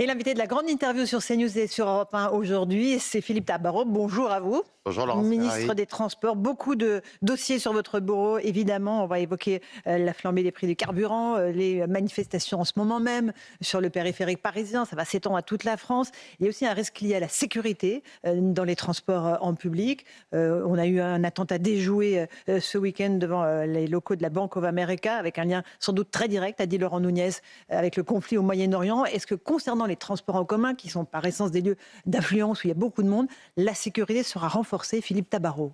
Et l'invité de la grande interview sur CNews et sur Europe 1 aujourd'hui, c'est Philippe Tabarot. Bonjour à vous. Bonjour Laurence Ministre Ferrari. des Transports, beaucoup de dossiers sur votre bureau. Évidemment, on va évoquer la flambée des prix du carburant, les manifestations en ce moment même sur le périphérique parisien. Ça va s'étendre à toute la France. Il y a aussi un risque lié à la sécurité dans les transports en public. On a eu un attentat déjoué ce week-end devant les locaux de la Bank of America, avec un lien sans doute très direct, a dit Laurent Nunez, avec le conflit au Moyen-Orient. Est-ce que concernant les transports en commun, qui sont par essence des lieux d'affluence où il y a beaucoup de monde, la sécurité sera renforcée? Philippe Tabarot.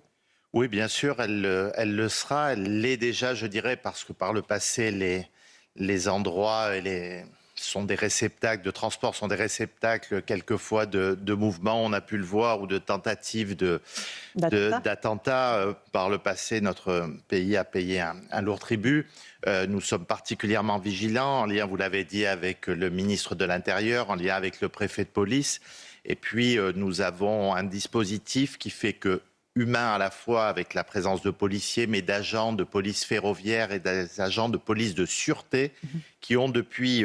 Oui, bien sûr, elle le sera. Elle l'est déjà, je dirais, parce que par le passé, les endroits sont des réceptacles de transport, sont des réceptacles quelquefois de mouvements. On a pu le voir, ou de tentatives d'attentats. Par le passé, notre pays a payé un lourd tribut. Nous sommes particulièrement vigilants, en lien, vous l'avez dit, avec le ministre de l'Intérieur, en lien avec le préfet de police. Et puis, nous avons un dispositif qui fait que, humain à la fois, avec la présence de policiers, mais d'agents de police ferroviaire et d'agents de police de sûreté, qui ont depuis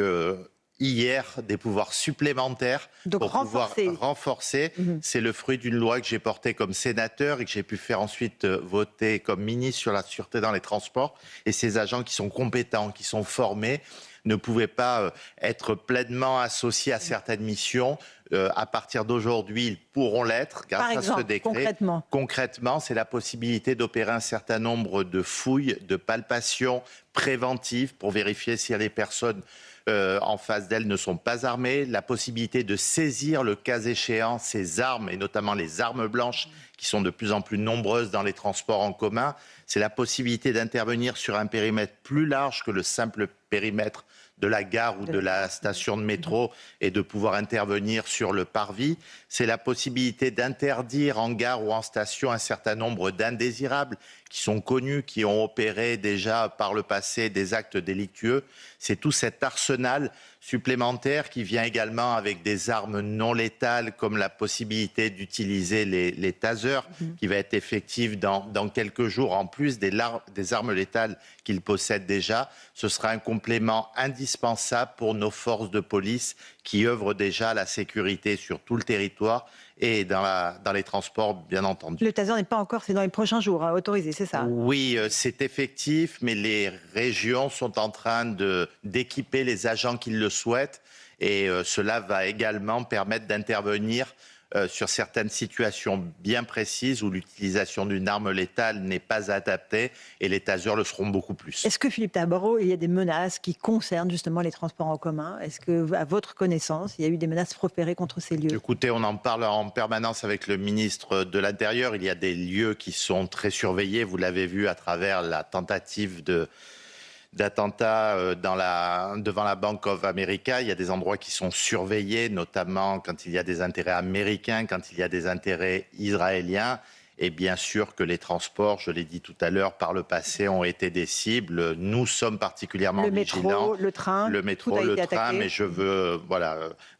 hier des pouvoirs supplémentaires Donc pour pouvoir renforcé. renforcer. C'est le fruit d'une loi que j'ai portée comme sénateur et que j'ai pu faire ensuite voter comme ministre sur la sûreté dans les transports. Et ces agents qui sont compétents, qui sont formés, ne pouvaient pas être pleinement associés à certaines missions. À partir d'aujourd'hui, ils pourront l'être Par grâce à ce exemple, décret. concrètement. Concrètement, c'est la possibilité d'opérer un certain nombre de fouilles, de palpations préventives pour vérifier si les personnes en face d'elles ne sont pas armées, la possibilité de saisir, le cas échéant, ces armes, et notamment les armes blanches, qui sont de plus en plus nombreuses dans les transports en commun. C'est la possibilité d'intervenir sur un périmètre plus large que le simple périmètre de la gare ou de la station de métro, et de pouvoir intervenir sur le parvis. C'est la possibilité d'interdire en gare ou en station un certain nombre d'indésirables qui sont connus, qui ont opéré déjà par le passé des actes délictueux. C'est tout cet arsenal supplémentaire qui vient également avec des armes non létales, comme la possibilité d'utiliser les tasers, qui va être effective dans quelques jours, en plus des armes létales qu'ils possèdent déjà. Ce sera un complément indispensable pour nos forces de police qui œuvrent déjà à la sécurité sur tout le territoire et dans les transports, bien entendu. Le taser n'est pas encore, c'est dans les prochains jours, autorisé, c'est ça? Oui, c'est effectif, mais les régions sont en train d'équiper les agents qui le souhaitent, et cela va également permettre d'intervenir sur certaines situations bien précises où l'utilisation d'une arme létale n'est pas adaptée, et les tasers le seront beaucoup plus. Est-ce que, Philippe Tabarot, il y a des menaces qui concernent justement les transports en commun? Est-ce que, à votre connaissance, il y a eu des menaces proférées contre ces lieux? Écoutez, on en parle en permanence avec le ministre de l'Intérieur. Il y a des lieux qui sont très surveillés. Vous l'avez vu à travers la tentative d'attentat devant la Bank of America. Il y a des endroits qui sont surveillés, notamment quand il y a des intérêts américains, quand il y a des intérêts israéliens. Et bien sûr que les transports, je l'ai dit tout à l'heure, par le passé, ont été des cibles. Nous sommes particulièrement vigilants. Le train, Le tout métro, a le été train, attaqué. mais je veux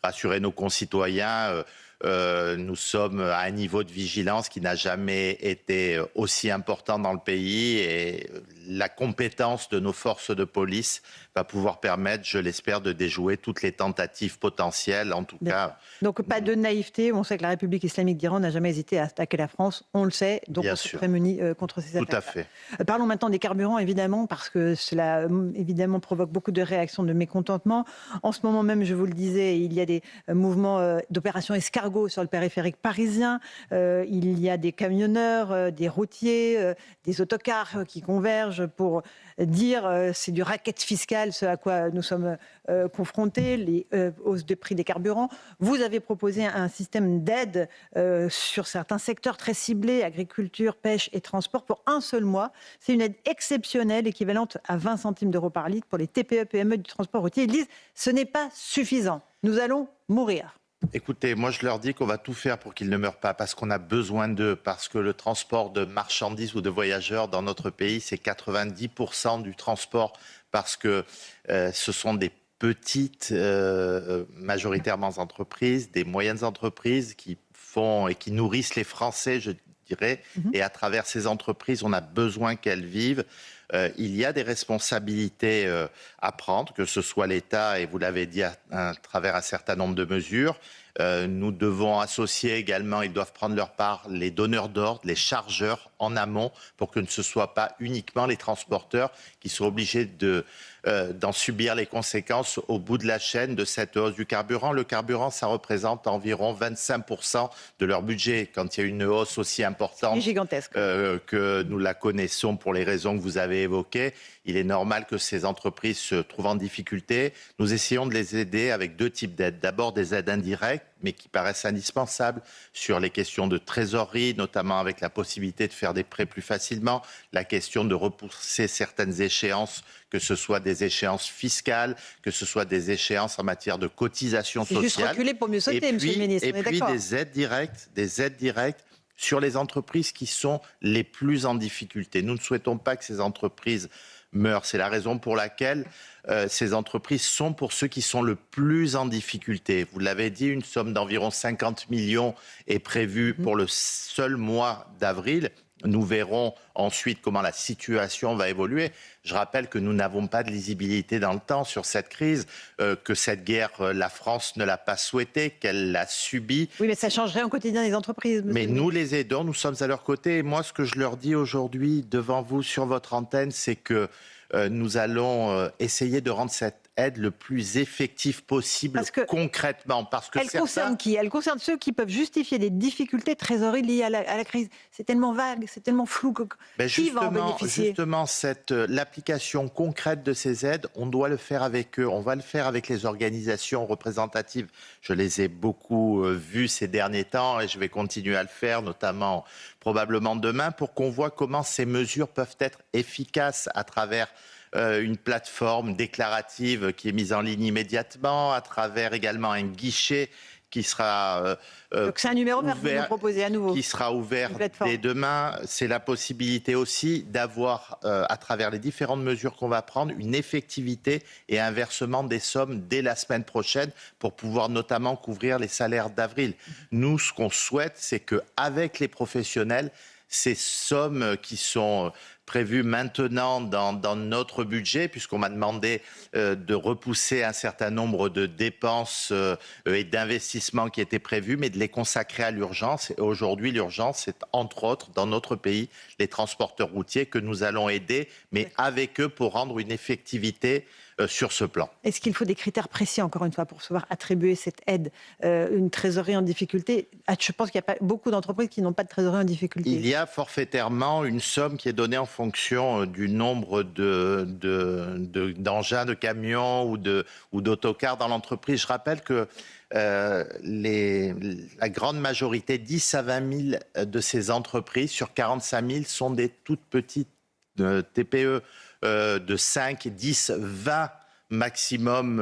rassurer nos concitoyens. Nous sommes à un niveau de vigilance qui n'a jamais été aussi important dans le pays, et la compétence de nos forces de police va pouvoir permettre, je l'espère, de déjouer toutes les tentatives potentielles, en tout cas. Donc pas de naïveté, on sait que la République islamique d'Iran n'a jamais hésité à attaquer la France, on le sait, donc Bien on se sûr, prémunit contre ces tout attaques. à fait. Parlons maintenant des carburants, évidemment, parce que cela évidemment provoque beaucoup de réactions de mécontentement. En ce moment même, je vous le disais, il y a des mouvements d'opération escargot sur le périphérique parisien. Il y a des camionneurs, des routiers, des autocars qui convergent pour dire c'est du racket fiscal, ce à quoi nous sommes confrontés, les hausses de prix des carburants. Vous avez proposé un système d'aide sur certains secteurs très ciblés, agriculture, pêche et transport, pour un seul mois. C'est une aide exceptionnelle, équivalente à 20 centimes d'euros par litre pour les TPE-PME du transport routier. Ils disent ce n'est pas suffisant. Nous allons mourir. Écoutez, moi je leur dis qu'on va tout faire pour qu'ils ne meurent pas, parce qu'on a besoin d'eux, parce que le transport de marchandises ou de voyageurs dans notre pays, c'est 90% du transport, parce que ce sont des petites, majoritairement entreprises, des moyennes entreprises qui font et qui nourrissent les Français, je dirais, et à travers ces entreprises, on a besoin qu'elles vivent. il y a des responsabilités à prendre, que ce soit l'État, et vous l'avez dit, à travers un certain nombre de mesures. Nous devons associer également, ils doivent prendre leur part, les donneurs d'ordre, les chargeurs en amont, pour que ce ne soit pas uniquement les transporteurs qui soient obligés d'en subir les conséquences au bout de la chaîne de cette hausse du carburant. Le carburant, ça représente environ 25% de leur budget. Quand il y a une hausse aussi importante Gigantesque. que nous la connaissons pour les raisons que vous avez évoquées, il est normal que ces entreprises se trouvent en difficulté. Nous essayons de les aider avec deux types d'aides. D'abord des aides indirectes, mais qui paraissent indispensables sur les questions de trésorerie, notamment avec la possibilité de faire des prêts plus facilement, la question de repousser certaines échéances, que ce soit des échéances fiscales, que ce soit des échéances en matière de cotisation sociale. C'est juste reculer pour mieux sauter, monsieur le ministre. Et puis des aides directes sur les entreprises qui sont les plus en difficulté. Nous ne souhaitons pas que ces entreprises meurent. C'est la raison pour laquelle ces entreprises sont pour ceux qui sont le plus en difficulté. Vous l'avez dit, une somme d'environ 50 millions est prévue pour le seul mois d'avril. Nous verrons ensuite comment la situation va évoluer. Je rappelle que nous n'avons pas de lisibilité dans le temps sur cette crise, que cette guerre, la France ne l'a pas souhaitée, qu'elle l'a subie. Oui, mais ça changerait au quotidien des entreprises. Mais nous les aidons, nous sommes à leur côté. Et moi, ce que je leur dis aujourd'hui devant vous sur votre antenne, c'est que nous allons essayer de rendre cette aide le plus effective possible concrètement. Parce que elle concerne qui? Elle concerne ceux qui peuvent justifier des difficultés de trésorerie liées à la crise. C'est tellement vague, c'est tellement flou. Qui va en bénéficier? Justement, l'application concrète de ces aides, on doit le faire avec eux. On va le faire avec les organisations représentatives. Je les ai beaucoup vues ces derniers temps et je vais continuer à le faire, notamment probablement demain, pour qu'on voit comment ces mesures peuvent être efficaces à travers une plateforme déclarative qui est mise en ligne immédiatement, à travers également un guichet qui sera donc c'est un numéro vert que vous nous proposez à nouveau. Qui sera ouvert dès demain. C'est la possibilité aussi d'avoir, à travers les différentes mesures qu'on va prendre, une effectivité et un versement des sommes dès la semaine prochaine pour pouvoir notamment couvrir les salaires d'avril. Nous, ce qu'on souhaite, c'est qu'avec les professionnels, ces sommes qui sont prévues maintenant dans notre budget, puisqu'on m'a demandé de repousser un certain nombre de dépenses et d'investissements qui étaient prévus, mais de les consacrer à l'urgence. Et aujourd'hui, l'urgence, c'est entre autres, dans notre pays, les transporteurs routiers que nous allons aider, mais avec eux pour rendre une effectivité sur ce plan. Est-ce qu'il faut des critères précis, encore une fois, pour pouvoir attribuer cette aide, une trésorerie en difficulté? Je pense qu'il n'y a pas beaucoup d'entreprises qui n'ont pas de trésorerie en difficulté. Il y a forfaitairement une somme qui est donnée en fonction du nombre d'engins, de camions ou d'autocars dans l'entreprise. Je rappelle que la grande majorité, 10 à 20 000 de ces entreprises sur 45 000 sont des toutes petites TPE de 5, 10, 20 maximum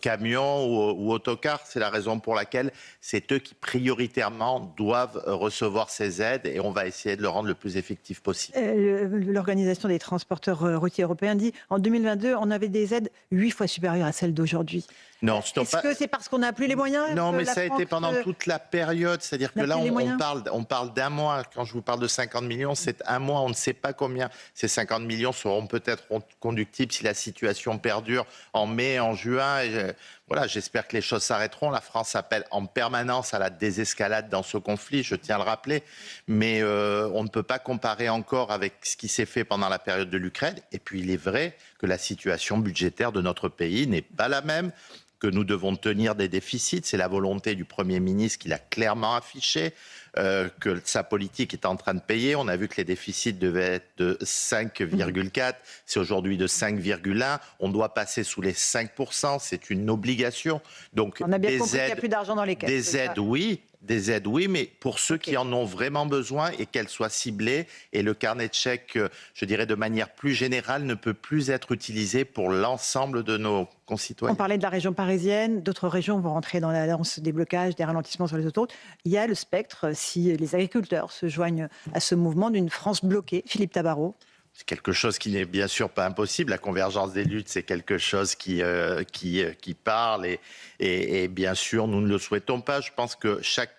camions ou autocars. C'est la raison pour laquelle c'est eux qui prioritairement doivent recevoir ces aides et on va essayer de le rendre le plus effectif possible. L'Organisation des transporteurs routiers européens dit en 2022, on avait des aides 8 fois supérieures à celles d'aujourd'hui. Non, est-ce que c'est parce qu'on n'a plus les moyens? Non, mais ça a été pendant toute la période. C'est-à-dire que là, on parle d'un mois. Quand je vous parle de 50 millions, c'est un mois. On ne sait pas combien ces 50 millions seront peut-être conductibles si la situation perdure en mai, en juin. Et voilà, j'espère que les choses s'arrêteront. La France appelle en permanence à la désescalade dans ce conflit, je tiens à le rappeler. Mais on ne peut pas comparer encore avec ce qui s'est fait pendant la période de l'Ukraine. Et puis, il est vrai que la situation budgétaire de notre pays n'est pas la même, que nous devons tenir des déficits. C'est la volonté du Premier ministre qui l'a clairement affiché, que sa politique est en train de payer. On a vu que les déficits devaient être de 5,4, c'est aujourd'hui de 5,1. On doit passer sous les 5%, c'est une obligation. Donc, on a bien compris qu'il n'y a plus d'argent dans les caisses. Des aides, oui, mais pour ceux qui en ont vraiment besoin et qu'elles soient ciblées. Et le carnet de chèques, je dirais de manière plus générale, ne peut plus être utilisé pour l'ensemble de nos concitoyens. On parlait de la région parisienne, d'autres régions vont rentrer dans la lance des blocages, des ralentissements sur les autoroutes. Il y a le spectre, si les agriculteurs se joignent à ce mouvement d'une France bloquée. Philippe Tabarot. C'est quelque chose qui n'est bien sûr pas impossible. La convergence des luttes, c'est quelque chose qui parle et bien sûr, nous ne le souhaitons pas. Je pense que chaque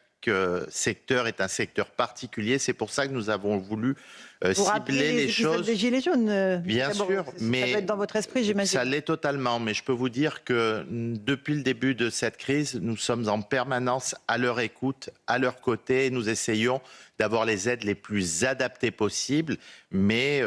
secteur est un secteur particulier. C'est pour ça que nous avons voulu Vous rappelez cibler les les épisodes des choses. Gilets jaunes Bien d'abord, sûr, ça doit mais être dans votre esprit, j'imagine. ça l'est totalement. Mais je peux vous dire que depuis le début de cette crise, nous sommes en permanence à leur écoute, à leur côté. Et nous essayons d'avoir les aides les plus adaptées possibles. Mais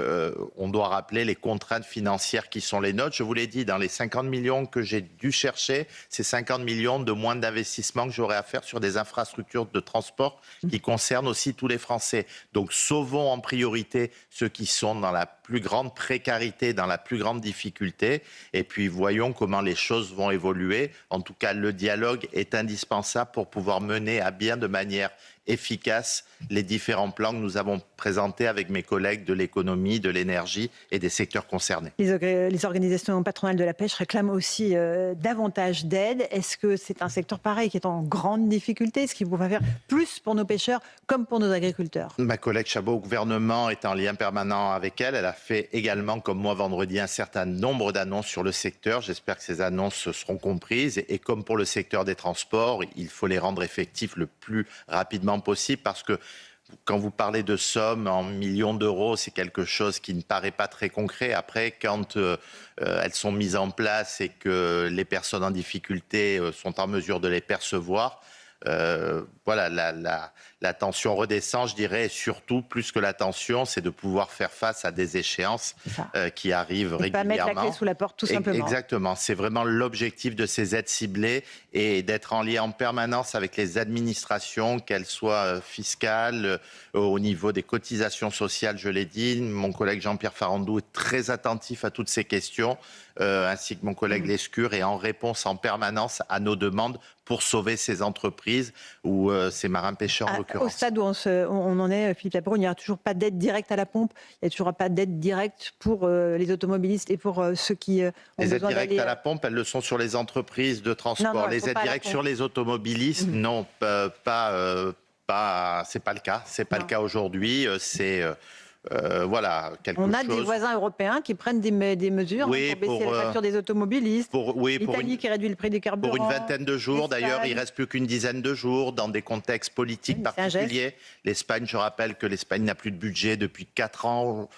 on doit rappeler les contraintes financières qui sont les nôtres. Je vous l'ai dit, dans les 50 millions que j'ai dû chercher, c'est 50 millions de moins d'investissement que j'aurai à faire sur des infrastructures de transport qui concernent aussi tous les Français. Donc sauvons en priorité ceux qui sont dans la plus grande précarité, dans la plus grande difficulté, et puis voyons comment les choses vont évoluer. En tout cas, le dialogue est indispensable pour pouvoir mener à bien de manière efficace les différents plans que nous avons présentés avec mes collègues de l'économie, de l'énergie et des secteurs concernés. Les organisations patronales de la pêche réclament aussi davantage d'aide. Est-ce que c'est un secteur pareil qui est en grande difficulté? Est-ce qu'il faut faire plus pour nos pêcheurs comme pour nos agriculteurs? Ma collègue Chabot au gouvernement est en lien permanent avec elle. Elle a fait également, comme moi vendredi, un certain nombre d'annonces sur le secteur. J'espère que ces annonces seront comprises. Et comme pour le secteur des transports, il faut les rendre effectifs le plus rapidement possible parce que quand vous parlez de sommes en millions d'euros, c'est quelque chose qui ne paraît pas très concret. Après, quand elles sont mises en place et que les personnes en difficulté sont en mesure de les percevoir, voilà, la tension redescend, je dirais, et surtout, plus que la tension, c'est de pouvoir faire face à des échéances qui arrivent Et pas mettre la clé régulièrement. sous la porte, tout simplement. Exactement, c'est vraiment l'objectif de ces aides ciblées et d'être en lien en permanence avec les administrations, qu'elles soient fiscales, au niveau des cotisations sociales, je l'ai dit. Mon collègue Jean-Pierre Farandou est très attentif à toutes ces questions, ainsi que mon collègue Lescure, et en réponse en permanence à nos demandes pour sauver ces entreprises ou ces marins-pêcheurs en l'occurrence. Au stade où on en est, Philippe Lapeyroux, il n'y aura toujours pas d'aide directe à la pompe, il n'y a toujours pas d'aide directe pour les automobilistes et pour ceux qui ont les aides besoin directes d'aller... à la pompe, elles le sont sur les entreprises de transport. Non, les aides directes sur les automobilistes, non, c'est pas le cas. C'est pas le cas aujourd'hui. C'est voilà, quelque chose. On a des voisins européens qui prennent des mesures pour baisser la facture des automobilistes. L'Italie qui réduit le prix des carburants. Pour une vingtaine de jours. D'ailleurs, il ne reste plus qu'une dizaine de jours dans des contextes politiques particuliers. L'Espagne, je rappelle que l'Espagne n'a plus de budget depuis 4 ans.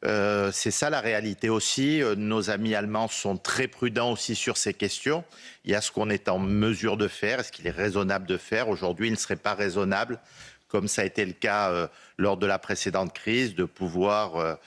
C'est ça la réalité aussi. Nos amis allemands sont très prudents aussi sur ces questions. Il y a ce qu'on est en mesure de faire. Est-ce qu'il est raisonnable de faire? Aujourd'hui, il ne serait pas raisonnable, comme ça a été le cas lors de la précédente crise, de pouvoir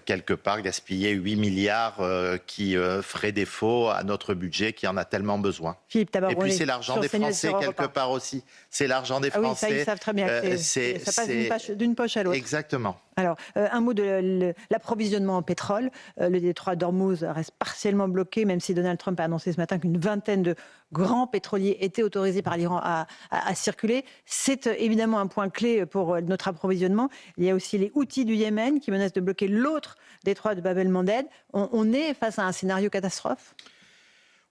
quelque part gaspiller 8 milliards qui feraient défaut à notre budget qui en a tellement besoin. Philippe Tabarot, et puis c'est l'argent des Français quelque part aussi. C'est l'argent des Français. Oui, ça ils savent très bien. Ça passe d'une poche à l'autre. Exactement. Alors, un mot de l'approvisionnement en pétrole. Le détroit d'Ormuz reste partiellement bloqué, même si Donald Trump a annoncé ce matin qu'une vingtaine de grands pétroliers étaient autorisés par l'Iran à circuler. C'est évidemment un point clé pour notre approvisionnement. Il y a aussi les Houthis du Yémen qui menacent de bloquer l'autre détroit de Bab el-Mandeb. On est face à un scénario catastrophe?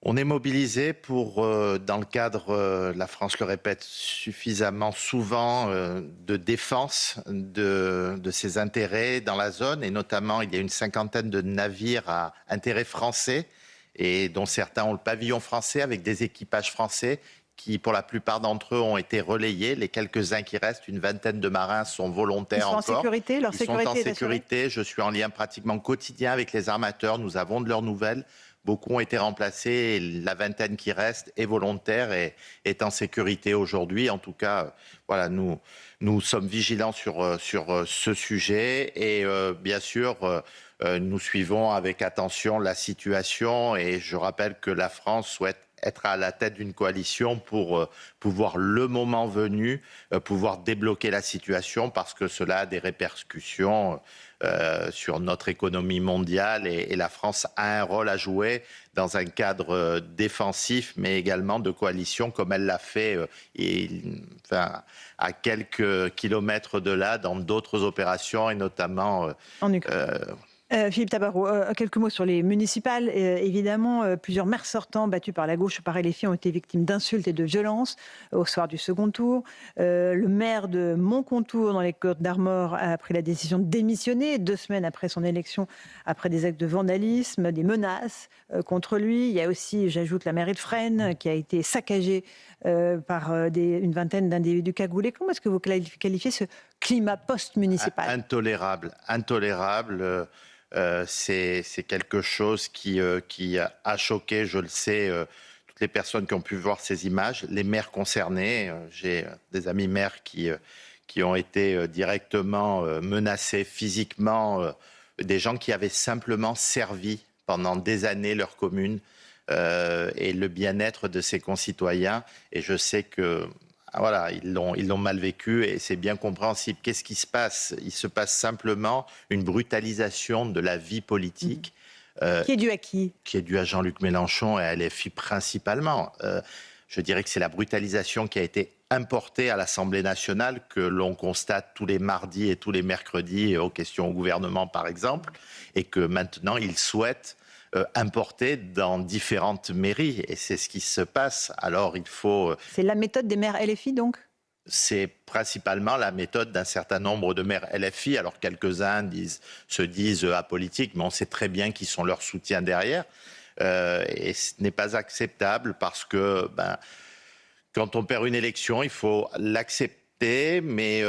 On est mobilisé pour, dans le cadre, la France le répète suffisamment souvent, de défense de ses intérêts dans la zone. Et notamment, il y a une cinquantaine de navires à intérêt français, et dont certains ont le pavillon français avec des équipages français qui, pour la plupart d'entre eux, ont été relayés. Les quelques-uns qui restent, une vingtaine de marins, sont volontaires encore. Ils sont en sécurité? Leur sécurité sont en sécurité. Je suis en lien pratiquement quotidien avec les armateurs. Nous avons de leurs nouvelles. Beaucoup ont été remplacés et la vingtaine qui reste est volontaire et est en sécurité aujourd'hui. En tout cas, voilà, nous sommes vigilants sur ce sujet et bien sûr, nous suivons avec attention la situation et je rappelle que la France souhaite être à la tête d'une coalition pour pouvoir, le moment venu, pouvoir débloquer la situation parce que cela a des répercussions sur notre économie mondiale et la France a un rôle à jouer dans un cadre défensif mais également de coalition comme elle l'a fait à quelques kilomètres de là dans d'autres opérations et notamment en Ukraine. Philippe Tabarot, quelques mots sur les municipales. Évidemment, plusieurs maires sortants battus par la gauche par LFI ont été victimes d'insultes et de violences au soir du second tour. Le maire de Montcontour, dans les Côtes-d'Armor, a pris la décision de démissionner 2 semaines après son élection, après des actes de vandalisme, des menaces contre lui. Il y a aussi, j'ajoute, la mairie de Fresnes qui a été saccagée par une vingtaine d'individus cagoulés. Comment est-ce que vous qualifiez ce climat post-municipal. Intolérable. C'est quelque chose qui a choqué, je le sais, toutes les personnes qui ont pu voir ces images, les maires concernés. J'ai des amis maires qui ont été directement menacés physiquement, des gens qui avaient simplement servi pendant des années leur commune et le bien-être de ses concitoyens. Et je sais que voilà, ils l'ont mal vécu et c'est bien compréhensible. Qu'est-ce qui se passe? Il se passe simplement une brutalisation de la vie politique. Qui est due à qui? Qui est due à Jean-Luc Mélenchon et à LFI principalement. Je dirais que c'est la brutalisation qui a été importée à l'Assemblée nationale, que l'on constate tous les mardis et tous les mercredis aux questions au gouvernement, par exemple, et que maintenant, ils souhaitent importer dans différentes mairies. Et c'est ce qui se passe. Alors, il faut... C'est la méthode des maires LFI, donc? C'est principalement la méthode d'un certain nombre de maires LFI. Alors, quelques-uns se disent apolitiques, mais on sait très bien qu'ils sont leur soutien derrière. Et ce n'est pas acceptable parce que quand on perd une élection, il faut l'accepter, mais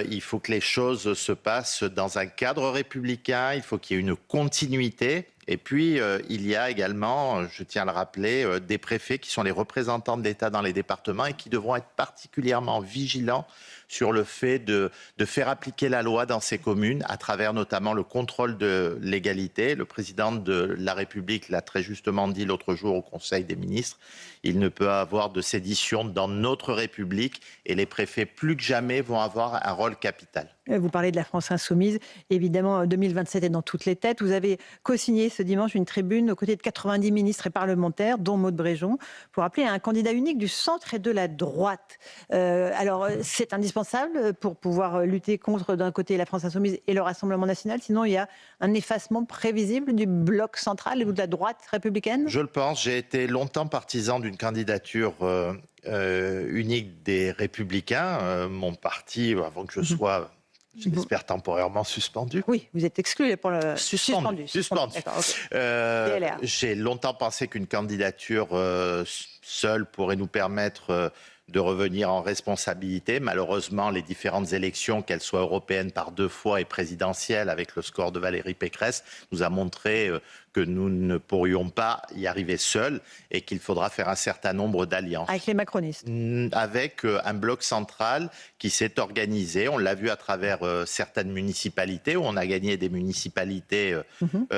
il faut que les choses se passent dans un cadre républicain, il faut qu'il y ait une continuité. Et puis, il y a également, je tiens à le rappeler, des préfets qui sont les représentants de l'État dans les départements et qui devront être particulièrement vigilants sur le fait de faire appliquer la loi dans ces communes, à travers notamment le contrôle de légalité. Le président de la République l'a très justement dit l'autre jour au Conseil des ministres. Il ne peut avoir de sédition dans notre République et les préfets, plus que jamais, vont avoir un rôle capital. Vous parlez de la France insoumise. Évidemment, 2027 est dans toutes les têtes. Vous avez co-signé ce dimanche une tribune aux côtés de 90 ministres et parlementaires, dont Maud Bréjon, pour appeler à un candidat unique du centre et de la droite. Alors, c'est indispensable pour pouvoir lutter contre, d'un côté, la France insoumise et le Rassemblement national. Sinon, il y a un effacement prévisible du bloc central ou de la droite républicaine? Je le pense. J'ai été longtemps partisan d'une candidature unique des Républicains. Mon parti, avant que je sois... j'espère temporairement suspendu. Oui, vous êtes exclu pour le... Suspendu. D'accord, okay. J'ai longtemps pensé qu'une candidature seule pourrait nous permettre de revenir en responsabilité. Malheureusement, les différentes élections, qu'elles soient européennes par 2 fois et présidentielles, avec le score de Valérie Pécresse, nous a montré que nous ne pourrions pas y arriver seuls et qu'il faudra faire un certain nombre d'alliances. Avec les macronistes? Avec un bloc central qui s'est organisé. On l'a vu à travers certaines municipalités où on a gagné des municipalités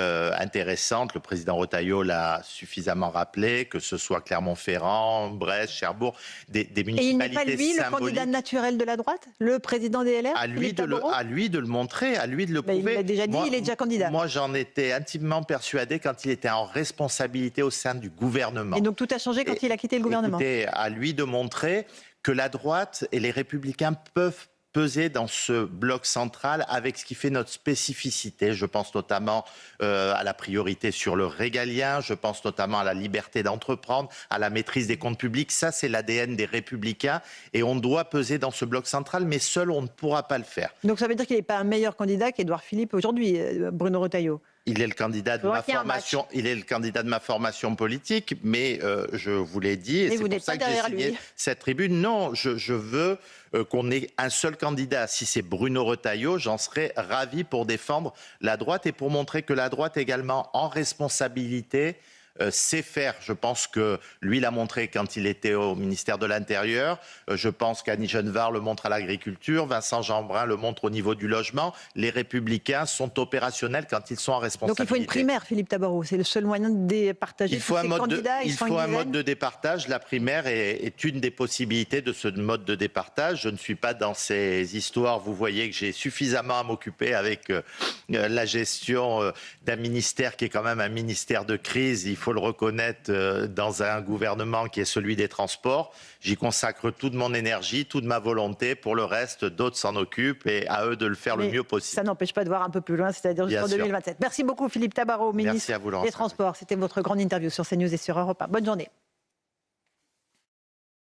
intéressantes. Le président Retailleau l'a suffisamment rappelé, que ce soit Clermont-Ferrand, Brest, Cherbourg, des municipalités et il n'est pas lui symboliques. le candidat naturel de la droite? Le président des LR? À lui de le montrer, à lui de le prouver. Il l'a déjà dit, il est déjà candidat. Moi, j'en étais intimement persuadé quand il était en responsabilité au sein du gouvernement. Et donc tout a changé quand il a quitté le gouvernement? Écoutez, à lui de montrer que la droite et les Républicains peuvent peser dans ce bloc central avec ce qui fait notre spécificité. Je pense notamment à la priorité sur le régalien, je pense notamment à la liberté d'entreprendre, à la maîtrise des comptes publics. Ça, c'est l'ADN des Républicains et on doit peser dans ce bloc central, mais seul, on ne pourra pas le faire. Donc ça veut dire qu'il n'est pas un meilleur candidat qu'Édouard Philippe aujourd'hui, Bruno Retailleau? Il est le candidat de ma formation. Il est le candidat de ma formation politique, mais je vous l'ai dit, et c'est pour ça que j'ai signé cette tribune. Non, je veux qu'on ait un seul candidat. Si c'est Bruno Retailleau, j'en serais ravi pour défendre la droite et pour montrer que la droite également en responsabilité sait faire. Je pense que lui l'a montré quand il était au ministère de l'Intérieur. Je pense qu'Annie Genevard le montre à l'agriculture. Vincent Jeanbrun le montre au niveau du logement. Les Républicains sont opérationnels quand ils sont en responsabilité. Donc il faut une primaire, Philippe Tabarot. C'est le seul moyen de départager tous ces candidats. Il faut un mode de départage. La primaire est une des possibilités de ce mode de départage. Je ne suis pas dans ces histoires. Vous voyez que j'ai suffisamment à m'occuper avec la gestion d'un ministère qui est quand même un ministère de crise. Il faut le reconnaître, dans un gouvernement qui est celui des transports. J'y consacre toute mon énergie, toute ma volonté. Pour le reste, d'autres s'en occupent et à eux de le faire le mieux possible. Ça n'empêche pas de voir un peu plus loin, c'est-à-dire jusqu'en 2027. Merci beaucoup Philippe Tabarot, ministre des Transports. C'était votre grande interview sur CNews et sur Europe 1. Bonne journée.